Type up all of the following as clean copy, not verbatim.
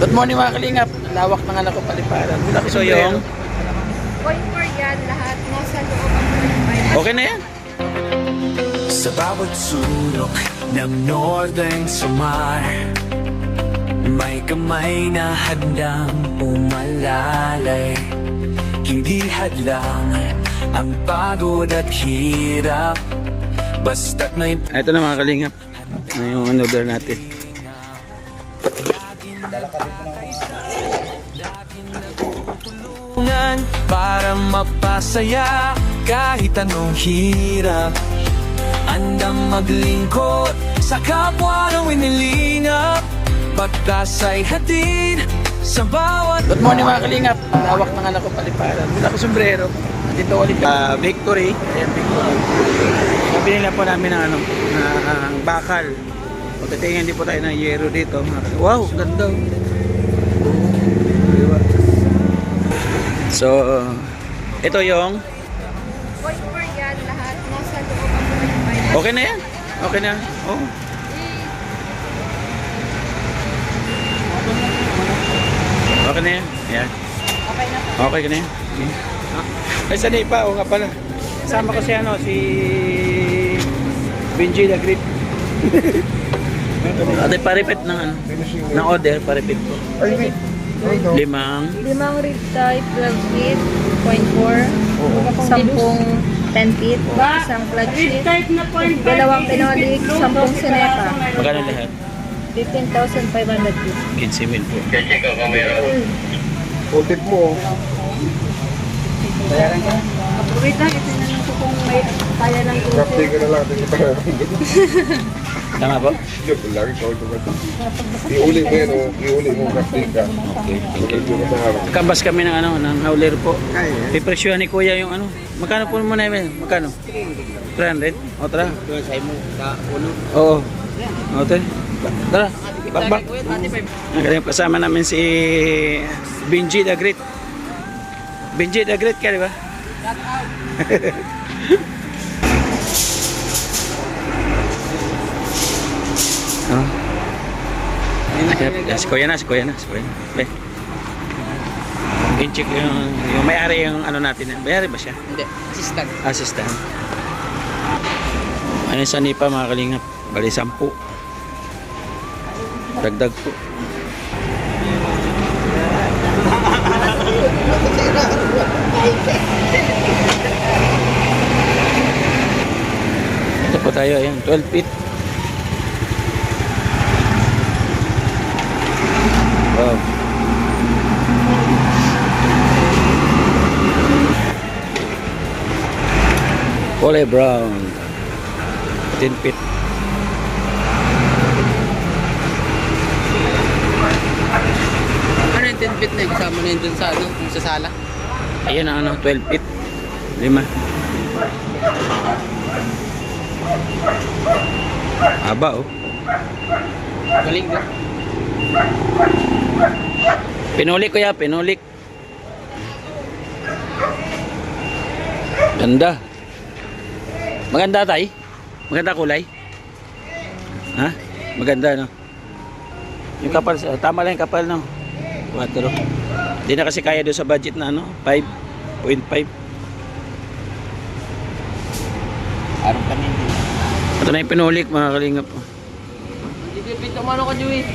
Good morning mga kalingap. Lawak ng anak ko paliparan. So yung... Going for yan, lahat nasa loob ang Okay na yan. Sa bawat sulok ng Northern Samar, may kamay na handang umalalay. Hindi hadlang ang pagod at hirap, basta't may Ito na mga kalingap. Ano yung order natin? para mapasaya kahit anong hirap. Andang maglingkod sa kapwa ng inilingap, pagkasay hatid sa bawat... Good morning mga kalingap. Lawak ng anak ko paliparan. Wala ko sombrero. Dito ulit Victory. Ayan, Victory. Nabili na po namin ng ano, ng bakal. O titingin din po tayo ng yero dito. Wow, ganda. Diba? So, ito yung... Going for yan, lahat nasa loob ang Okay na yan. Okay na. Oh. Okay na yan. Yan. Okay na po. Okay ka na yan. Ay, sanay pa. O nga pala. Kasama ko si ano, si Benji the Grip. Ate, paripit ng ano, ng order, paripit po. Limang. Limang rib type, 12 feet, 0.4. 10 feet, isang flat sheet, dalawang pinolik, 10 sineta. Magkano lahat? 15,500 feet. 15,000 po. Utip mo. Bayaran ka? Wait lang, ito na lang po kung may kaya ng Crafting ka na lang. Tama po? Joke lang. Ikaw ito ba? Iuli mo yan o. Iuli mo crafting ka. Okay, thank you. Ito ka sa harap. Kambas kami ng ano, ng howler po. Pipresyohan ni Kuya yung ano. Magkano po muna yun? Magkano? 300? O, tara. Oo. O, tara. Tara. Bakbak. Nagaling kasama namin si Benji the Great. Benji the Great ka, di ba? Oh. Si Kuya na. Be. I-check yung may-ari yung ano natin. May-ari ba siya? Hindi, Assistant. Ano sa nipa mga kalingap? Bali 10. Dagdag po. Ito po tayo, ayan, 12 feet. Wow. Kulay brown. 10 feet. Ano yung 10 feet na yun? Kasama na yun dun sa, ano, dun sa sala? Ayan ang ano, 12 feet. 5. Aba oh. Galing din. Pinulik ko ya, pinulik. Ganda. Maganda tay? Maganda kulay? Ha? Maganda no? Yung kapal, tama lang yung kapal no? 4. Hindi na kasi kaya doon sa budget na ano? 5.5. Arong kami. Ito na yung pinulik mga kalingap. Hindi pinto mo ano ka, Joey.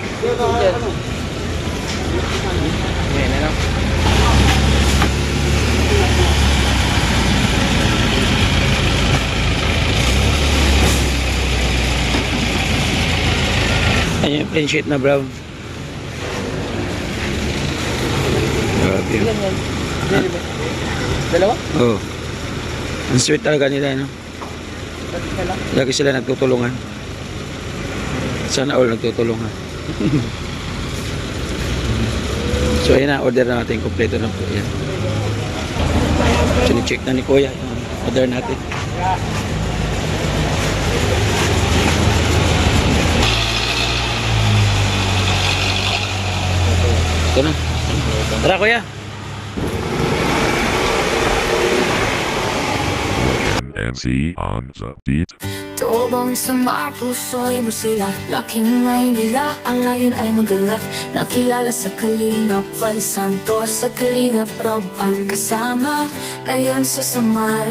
Ayan, ano? Ayan yung plain sheet na brown. Grabe yun. Ilan yan? Dalawa? Oo. Ang sweet talaga nila no? Dati ka lang. Lagi sila nagtutulungan. Sana all nagtutulungan. So ayan na, order na natin. Kompleto na po yan. Sini-check na ni Kuya yung order natin. Ito na. Tara Kuya. NC on the beat. Loobang sa mga puso'y masila. Laking Maynila, ang layon ay magalat. Nakilala sa Kalingap Val Santos, sa Kalingap Rob ang kasama. Ngayon sa Samar,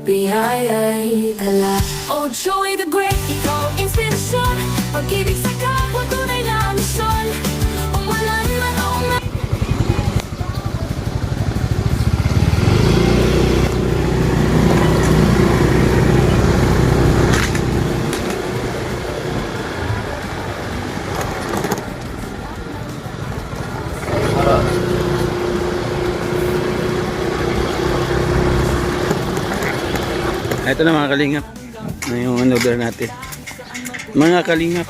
biyaya'y dala. Oh Joey the Great, ikaw ang inspirasyon. Pag-ibig sa kapwa, tunay na misyon. Umulan man o ulan. Ito na mga kalingap. Na yung order natin. Mga kalingap.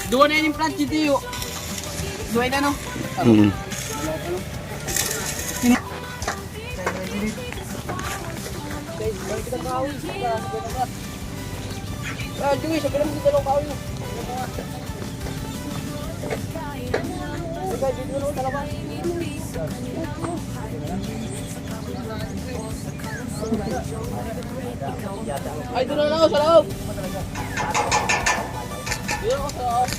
Dua na yun yung plant dito. Dua na no? Mm. Joey, sabi lang dito lang kawi. Ay, doon na lang ako sa loob. Doon ako sa loob.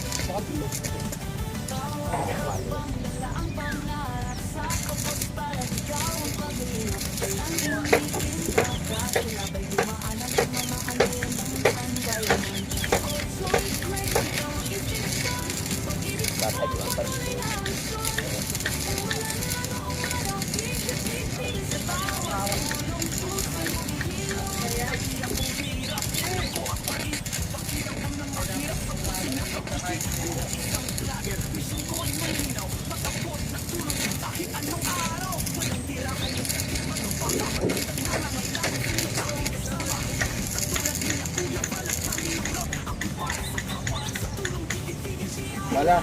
Wala.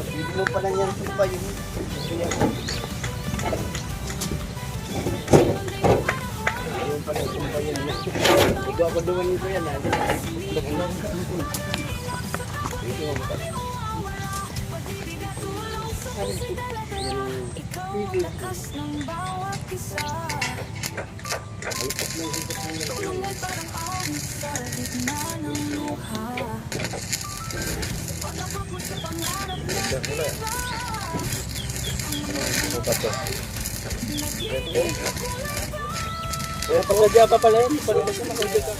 Bibilo pa lang yan sa yun. Ayun pa lang sumpa yun. Ikaw ako duman nito yan. Lakas ng bawat isa. Tulong ay parang awit sa gitna ng luha. Pagkapag mo sa pangarap na iba. Pagkadya pa pala yun. Pagkadya siya makagya ka.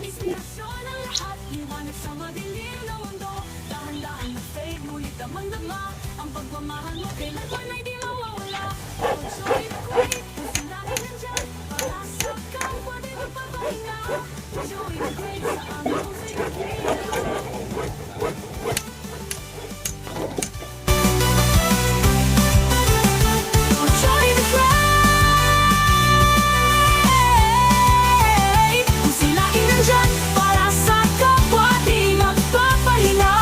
Inspirasyon ang lahat. Liwanag sa madilim na mundo. Dahan-dahan na fade. Ngunit damang-dama. Ang pagmamahal mo kailanman ay di mawawala. Oh Joey the Great, kasi lagi nandyan. Para sa kapwa di magpapahinga. Joey the Great, sa aming musik. Oh Joey the Great, kasi lagi nandyan. Para sa kapwa di magpapahinga.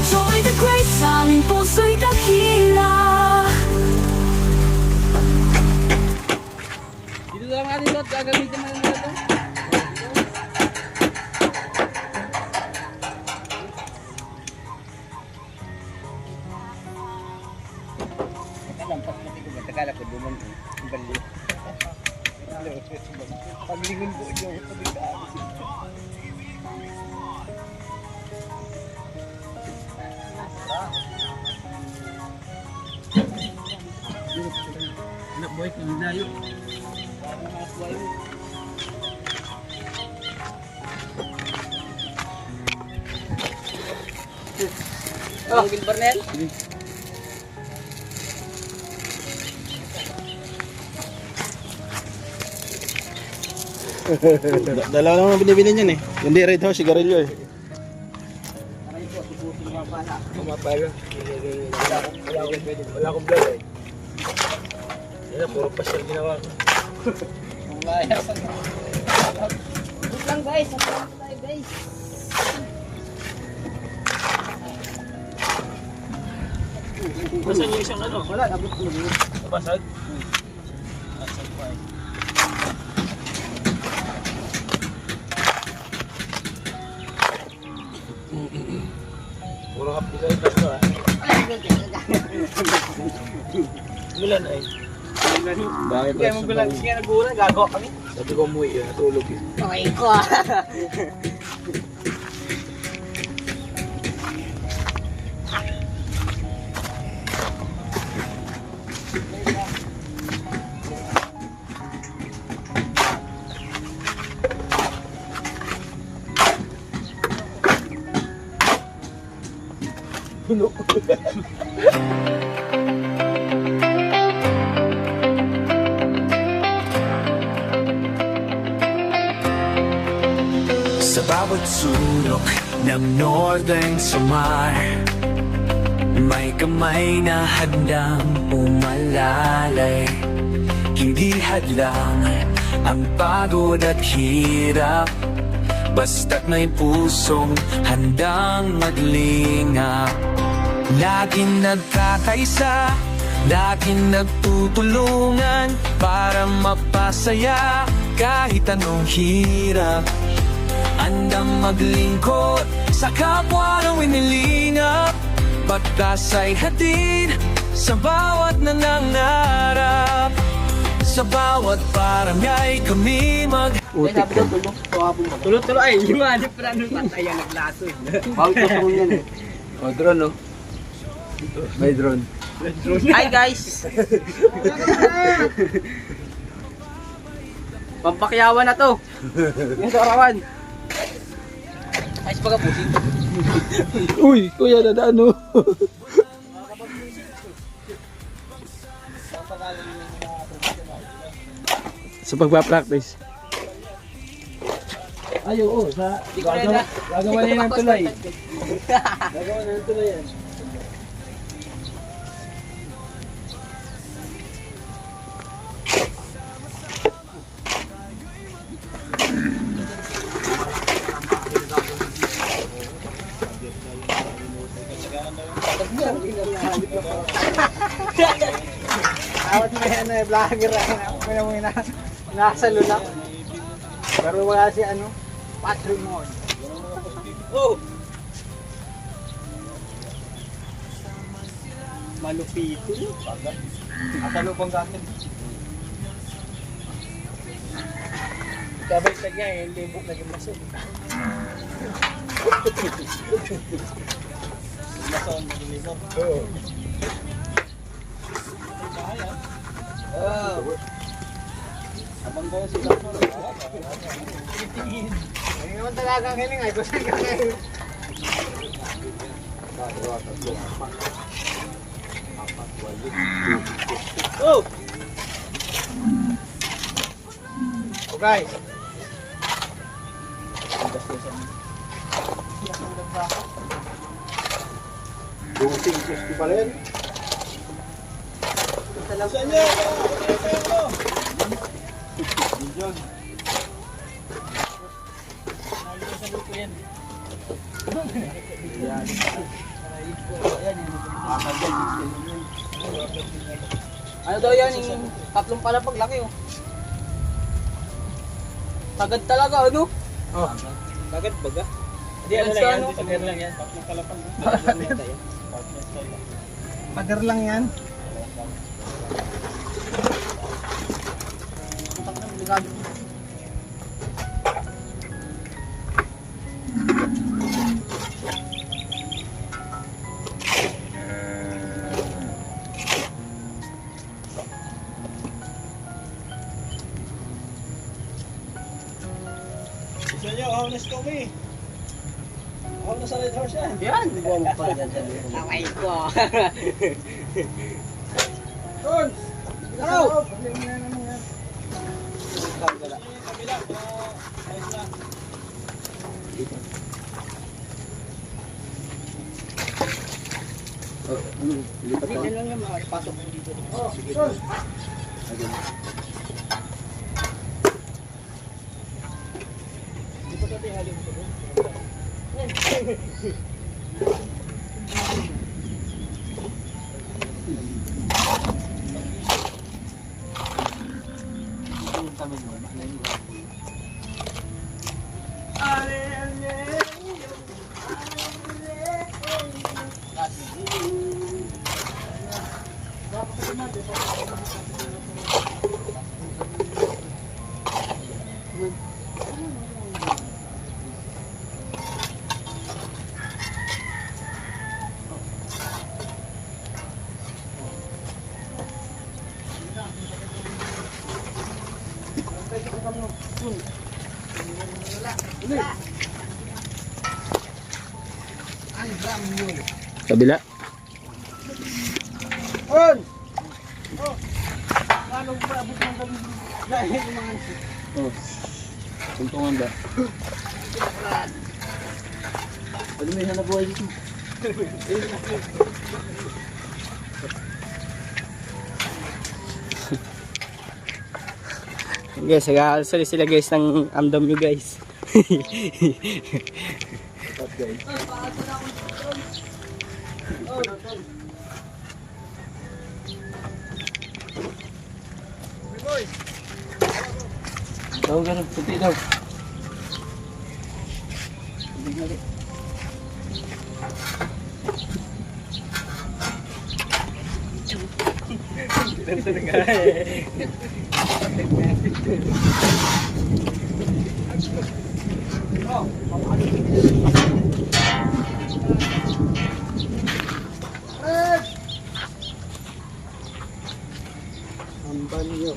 Joey the Great, sa aming puso'y dakila. Dito na lang natin lot. Gagamitin mo nila ito. Lampas natin ko. Tagala ko duman ko. Ang bali. Paglingon ko yung paglingon. Anak boy, kung layo. Oh, Gilbernel. Dalawa lang ang binibili niyan eh. Hindi red house, sigarilyo eh. Pumapalo. Wala akong vlog eh. Yan na, puro pasyal ginawa ko. Good lang guys, salamat tayo guys. Nasaan yung isang ano? Wala, nabot ko. Nabasag? Nasaan pa eh. Puro hap design pa ito ah. magulan ay. Bakit? Kaya magulan, kaya nagulan, gagawa kami. Sabi ko umuwi yun, natulog yun. Okay ko. Sa bawat sulok ng Northern Samar, may kamay na handang umalalay. Hindi hadlang ang pagod at hirap, basta't may pusong handang maglingap. Laging nagkakaisa, laging nagtutulungan para mapasaya kahit anong hirap. Andang maglingkod sa kapwa ng winilingap, batas ay hatid sa bawat nangangarap. Sa bawat barangay kami Utik ka. Tulo-tulo ay, yung hanip na nung patay ang naglaso eh. Bawal ka sa yan eh. O, drone no? May drone. Hi guys! Pampakyawan na to. Yung sa arawan. Ayos baga pusin. Uy, kuya, dadaan no? Sa pagpa-practice. Ay, oo, sa gagawa niya ng tulay. Gagawa niya ng tulay yan. Awat mo yan na vlogger ako na nasa lulak. Pero wala si ano, patrimony. Oh! Malupito yun. Akalo pang gatin. Kabay niya eh, hindi book naging masod. Mason, naging Oo. Oh. Abang ko si Dr. Hindi naman talaga kiling ay gusto ka kayo. Oh. Okay. Busing festival yan. Saan niyo? Ano daw yan? Yung tatlong palapag laki oh. Tagad talaga ano? Oh. Tagad baga? Hindi ano lang yan, pader lang yan. Tatlong palapag. Pader lang yan. Gusto niyo, honest kami. Ako na sa lighthouse yan. Yan! Buwang pa yan. Kamay ko. Tons! Hello! Lipat lang yan, pasok mo dito. Oh, Tons! Lipat natin halin ko. Kabila. On! Oh! Ano ba abot ng gabi? Dahil yung mga Oh. Tuntungan ba? Ano may hanap buhay dito? guys, nag-aalsali sila guys ng amdam nyo guys. Daw ganun, puti daw. Ang banyo.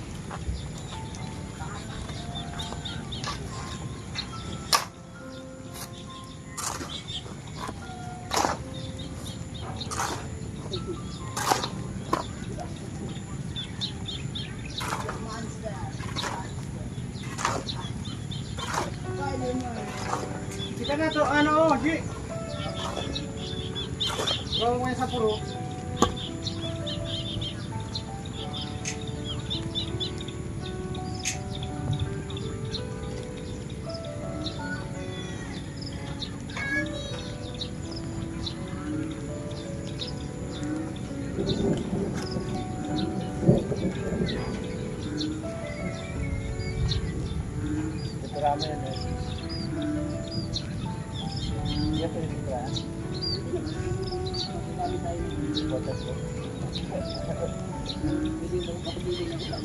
Kita na to, ano, G. Gawin mo yan sa puro. Ito rame yan eh. Iya pwede dito ah. Marami tayo ng water po. Pwede ito kapagili ng ulang.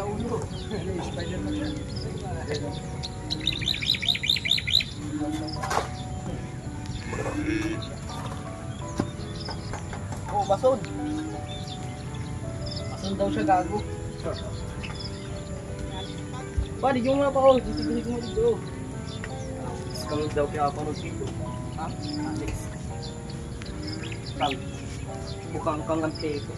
Ulo. Spider-Man yan. Oh, mason. Mason daw siya gago. Ba, di yung mga pa ko. Dito mo dito. Kami daw pinaparod dito. Ha? Alex. Mukhang kang anteko.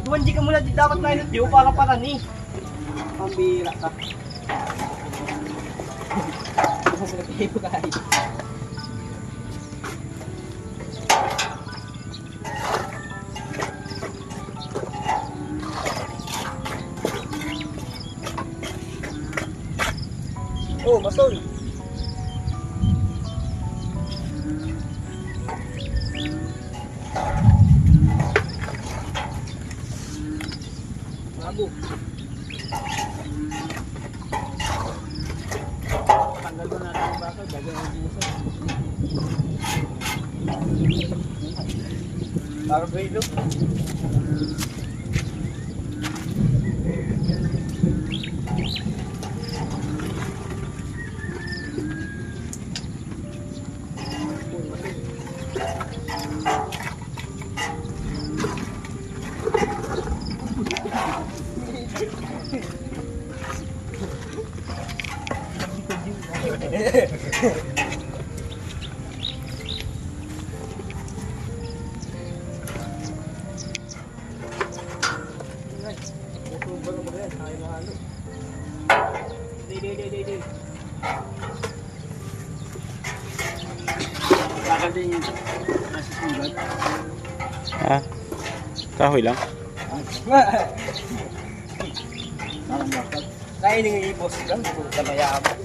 Duwan di ka muna di dapat na inut diyo para para ni. Pambira ka. Oh, masol. Bago. Tanggal ko natin yung bakal, bagay ang busa. Parang grado. Ha? Kahoy lang? Kaya nang i-boss lang, puta mayaman.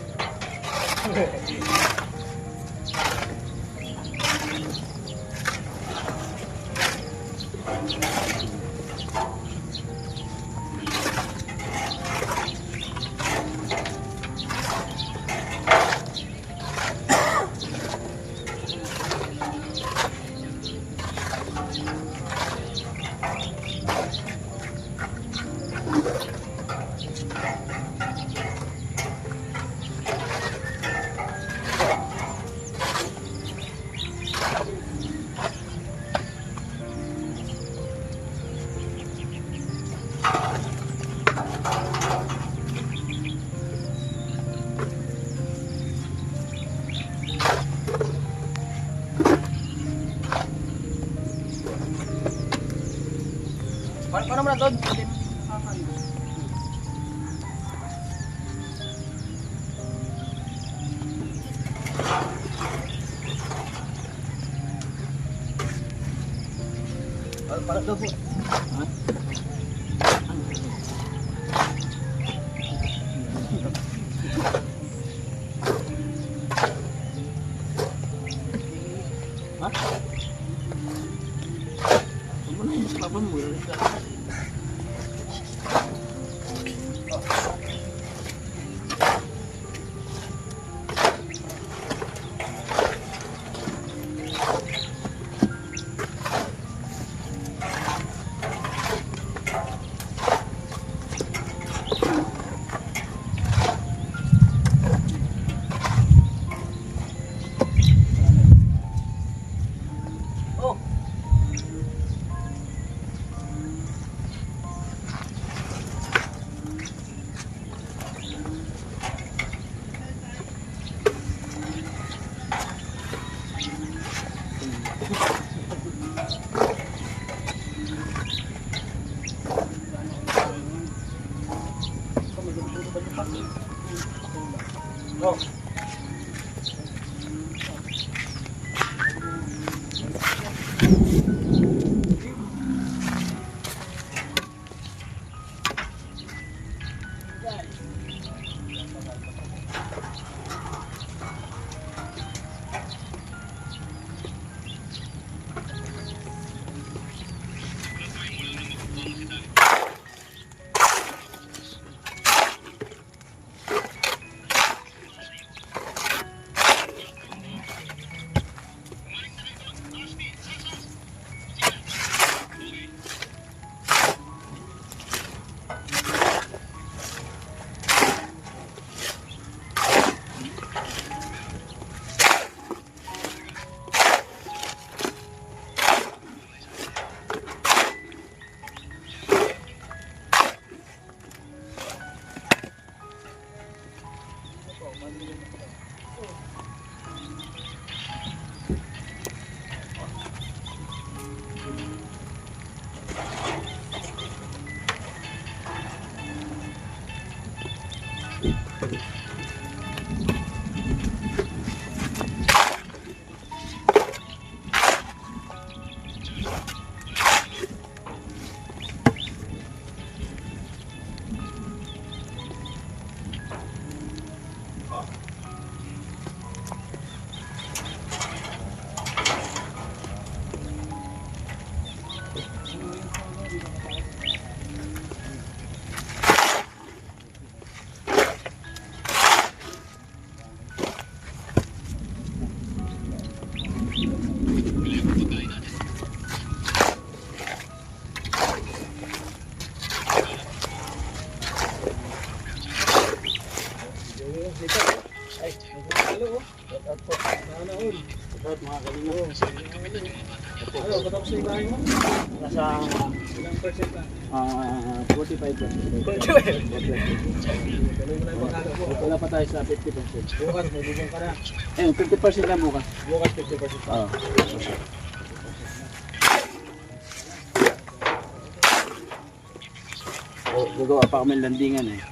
Tod. Para daw po. Ha? Ha? Ano na mas laban mo? Ano, katapos na ibahin mo? Nasa Ilang percent na? 45%. Tuloy mo na yung pagkalo mo. Wala pa tayo sa 50%. Bukas, may bubong ka na. Ayun, 50% lang bukas. Bukas, 50% pa. Oo. Gagawa pa kami ng landingan eh.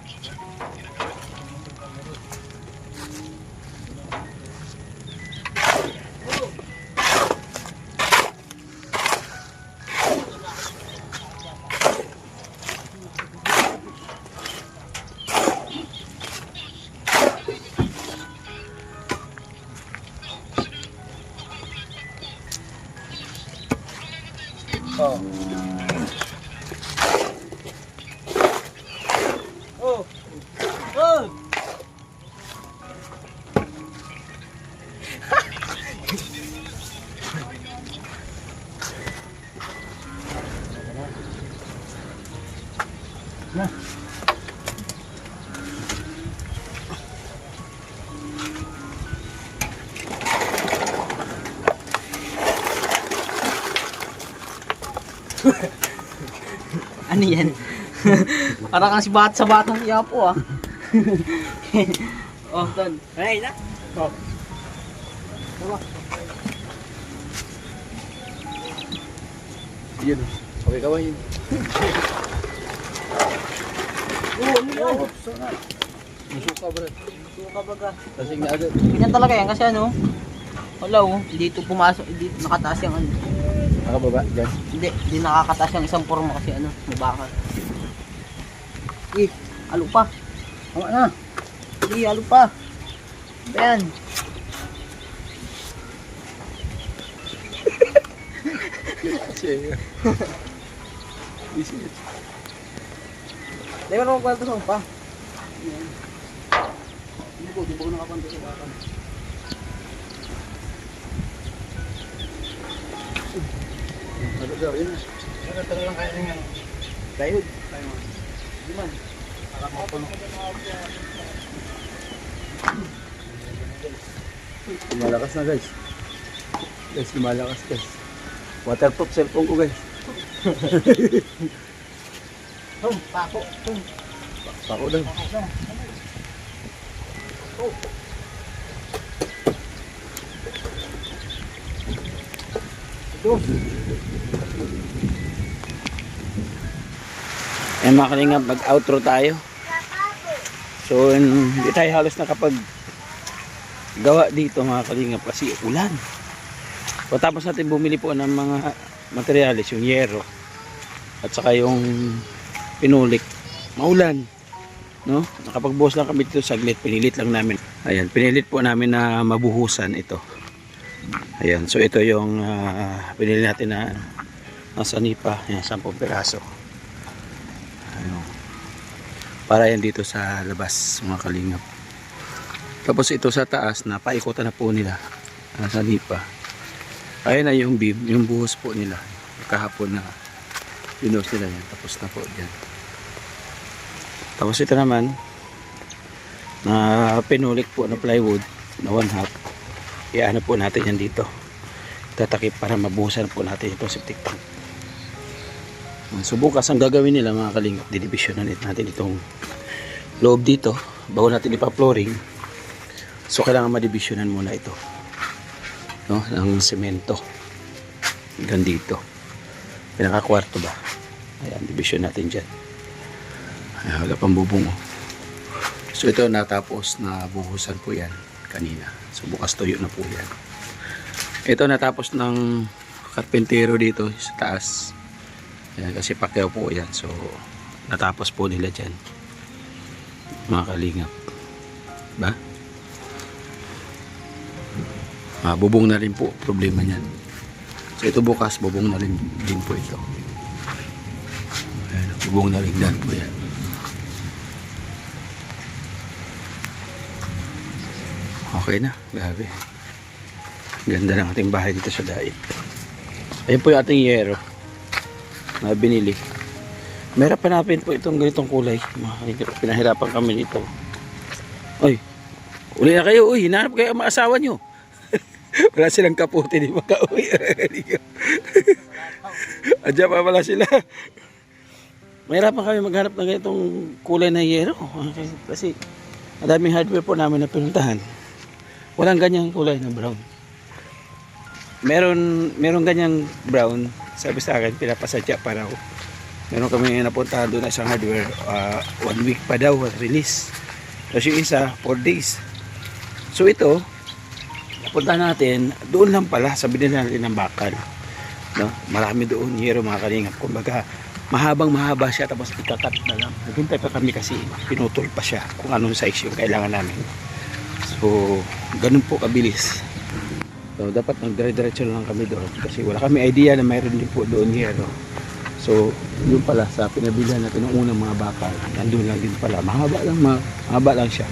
Oh. Oh. Oh. Ano yan? Para kang si sa batang Yapo ah. Oh, Ton. Ay, na. Oh. Yun. Okay, kawain. Suka bro. Suka baga. Kasi nga agad. Ganyan talaga yan kasi ano. Wala oh, dito pumasok, dito nakataas yung ano. Nakababa, dyan. Hindi nakakataas yung isang forma kasi ano, mabakal. Alo pa. Tama na. Alo pa. Ayan. Di ba naman kwento sa pa? Hindi ko nakapanto sa bakan. Ano daw, yun na. Ano talagang kaya niya? Dahil. Di man. Nakakapuno. Lumalakas na guys. Guys, lumalakas guys. Waterproof cellphone ko guys. Pako. Pako daw. Ayan mga kalingap, mag-outro tayo. So, hindi tayo halos nakapag gawa dito mga kalingap kasi ulan. So, tapos natin bumili po ng mga materialis, yung yero at saka yung pinulik. Maulan, no? Nakapagbuhos lang kami dito saglit, pinilit lang namin. Ayan, pinilit po namin na mabuhusan ito. Ayan, so ito yung pinili natin na nasa nipa, ayan, 10 piraso. Ayan, para yan dito sa labas mga kalingap. Tapos ito sa taas na paikutan na po nila sa nipa. Ayan na yung beam, yung buhos po nila kahapon na pinos nila yan, tapos na po dyan. Tapos ito naman na pinulik po na plywood na 1/2, iano po natin yan dito, tatakip para mabuhusan po natin itong septic tank. So bukas ang gagawin nila mga kalingap, didivisionan natin itong loob dito bago natin ipa-flooring. So kailangan madivisionan muna ito, no, ng semento hanggang dito, pinaka-kwarto ba. Ayan, division natin dyan. Ayan, wala pang bubong oh. So ito natapos na buhusan po yan kanina. So bukas tuyo na po yan. Ito natapos ng karpentero dito sa taas. Ayan, kasi pakyaw po yan. So natapos po nila dyan mga kalingap ba? Bubong na rin po problema nyan. So ito bukas bubong na rin din po ito. Ayan, bubong na rin dan po yan. Okay na, grabe. Ganda ng ating bahay dito sa Daig. Ayan po yung ating yero na binili. Mahirap hanapin po itong ganitong kulay. Pinahirapan kami dito. Oy, uli na kayo. Uy, hinanap kayo ang mga asawa nyo. Wala silang kaputi, di makauwi. Adya pa pala sila. Mahirapan kami maghanap ng ganitong kulay na yero. Kasi madaming hardware po namin na pinuntahan. Walang ganyang kulay na brown. Meron ganyang brown. Sabi sa akin, pinapasadya pa raw. Meron kami napuntahan doon na isang hardware. 1 week pa daw release. Tapos yung isa, 4 days. So ito, napunta natin, doon lang pala, sabi nila natin ng bakal. No? Marami doon, yero mga kalingap. Kumbaga, mahaba siya, tapos ikakat na lang. Naghintay pa kami kasi pinutol pa siya kung anong size yung kailangan namin. So, ganun po kabilis. So, dapat magdire-diretso lang kami doon kasi wala kami idea na mayroon din po doon yero. So, yun pala sa pinabilihan natin ng unang mga bakal, nandun lang din pala. Mahaba lang siya.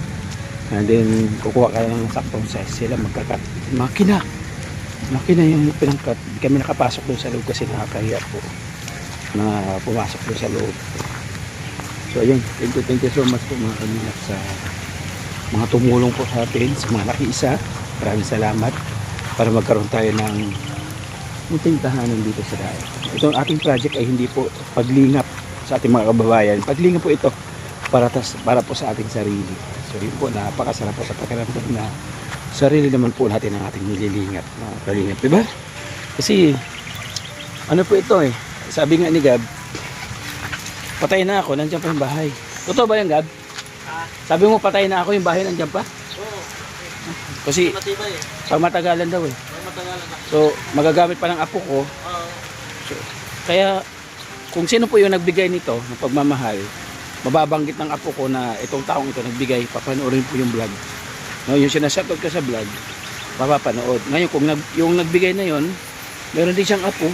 And then, kukuha ka ng saktong size. Sila magkakat. Makina yung pinangkat. Hindi kami nakapasok doon sa loob kasi nakakahiya po na pumasok doon sa loob. So, ayun. Thank you so much po mga kanilap sa mga tumulong po sa atin, sa mga nakiisa. Maraming salamat para magkaroon tayo ng munting tahanan dito sa Daig. Itong ating project ay hindi po paglingap sa ating mga kababayan. Paglingap po ito para po sa ating sarili. So yun po, napakasarap po sa pakiramdam na sarili naman po natin ang ating nililingap. Kalingap, diba? Kasi ano po ito eh, sabi nga ni Gab, patay na ako, nandiyan pa yung bahay. Totoo ba yan, Gab? Sabi mo patay na ako, yung bahay nandiyan pa? Oo. Kasi Matibay eh. pag matagalan daw eh. May matagalan na. So, magagamit pa ng apo ko. Oo. So, kaya, kung sino po yung nagbigay nito, ng pagmamahal, mababanggit ng apo ko na itong taong ito nagbigay, papanoorin po yung vlog. No, yung sinashoutout ka sa vlog, papapanood. Ngayon, kung yung nagbigay na yon, meron din siyang apo.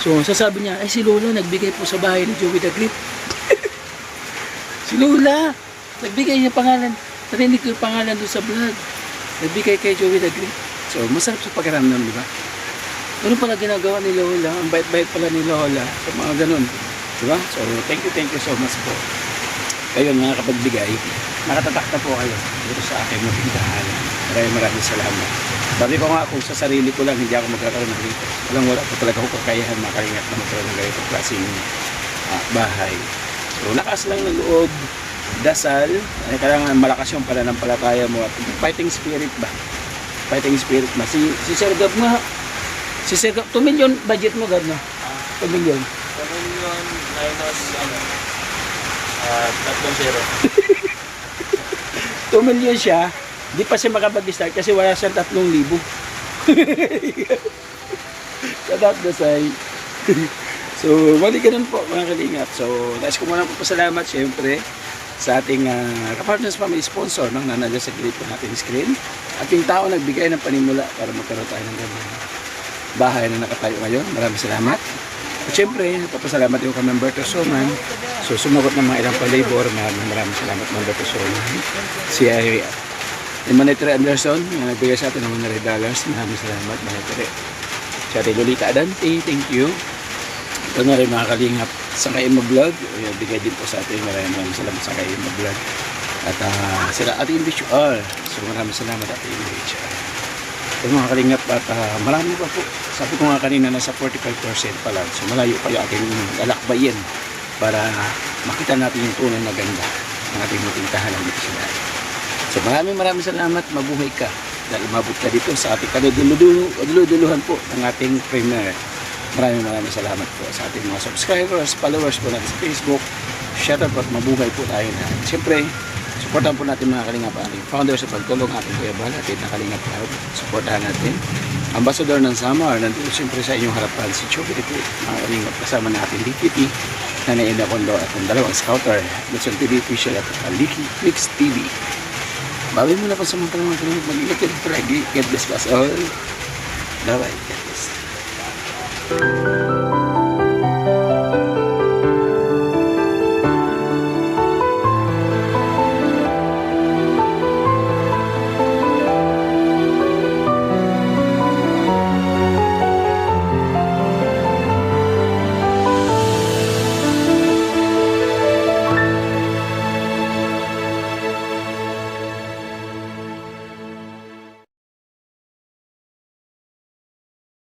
So, sasabi niya, ay si Lola nagbigay po sa bahay ni Joey the Great. Si Lola, nagbigay niya pangalan. Narinig ko yung pangalan doon sa vlog. Nagbigay kay Joey the Great. So, masarap sa pakiramdam, di ba? Ano pala ginagawa ni Lola? Ang bait-bait pala ni Lola sa mga ganun. Di ba? So, thank you so much po. Kayo mga kapagbigay, nakatatak na po kayo dito sa aking matindahan. Maraming salamat. Sabi ko nga, kung sa sarili ko lang, hindi ako magkakaroon ng ganito. Wala po talaga ako kakayahan makalingat na magkaroon ng ganito klaseng bahay. So, lakas lang ng loob, dasal, ay kailangan malakas yung pananampalataya mo at fighting spirit ba? Fighting spirit ba? Si Sir Gab nga, si Sir Gab, 2 million budget mo, Gab, no? 2 million. 2 million minus 3 0. 2 million siya, di pa siya makapag-start kasi wala siyang 3,000. So that the side. So, mali ganun po mga kalingap. So, nais ko muna po pasalamat syempre sa ating Kapartners Family sponsor ng nanalo sa gilid po natin screen. Ating tao nagbigay ng panimula para magkaroon tayo ng ganun bahay na nakatayo ngayon. Maraming salamat. At syempre, nagpapasalamat din kay Memberto Soman. So, sumagot ng mga ilang pa-labor. Maraming salamat, Memberto Soman. Si Manetri Anderson, na nagbigay sa atin ng $100. Maraming salamat, Manetri. Si Ate Lolita Adante, thank you. Ito na rin mga kalingap sa Kaima Vlog. Bigay din po sa atin. Maraming salamat sa Kaima Vlog. At sila Ate Individual. So, maraming salamat, Ate Individual. Ito mga kalingap at marami pa po. Sabi ko nga kanina nasa 45% pa lang. So malayo pa yung aking lalakbayin para makita natin yung tunay na ganda ng ating matintahan dito sa dahil. So maraming salamat. Mabuhay ka dahil umabot ka dito sa ating kaduduluhan po ng ating premiere. Maraming salamat po sa ating mga subscribers, followers po natin sa Facebook. Shoutout po at mabuhay po tayo na. Siyempre, supportahan po natin mga kalingap ating founder sa pagtulong ating Kuya Bal at na Kalingap Cloud. Supportahan natin. Ambassador ng Samar, nandito siyempre sa inyong harapan si Choki po, mga kalingap kasama natin DPP, Nanay Ina Kondo at ang dalawang scouter, Luzon TV official at Liki Mix TV. Bawi muna pa sa mga kalingap, mag-ingat kayo palagi. God bless us all. Bye-bye. God bless.